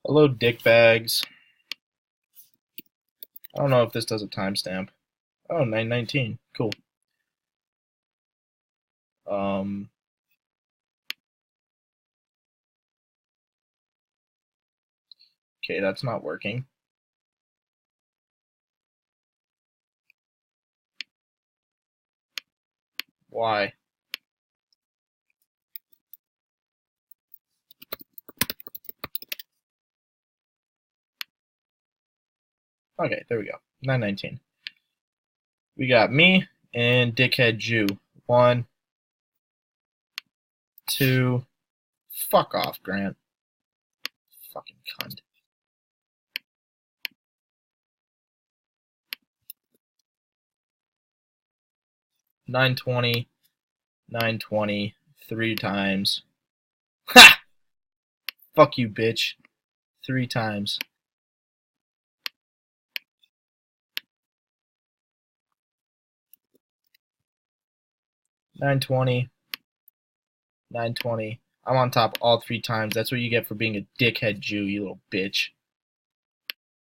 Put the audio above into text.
Hello, dickbags. I don't know if this does a timestamp. Oh, 9:19. Cool. Um, okay, that's not working. Why? Okay, there we go. 9:19. We got me and Dickhead Jew. One, two. Fuck off, Grant. Fucking cunt. 9:20. 9:20. 3 times. Ha! Fuck you, bitch. 3 times. 9:20. 9:20. I'm on top all 3 times. That's what you get for being a dickhead Jew, you little bitch.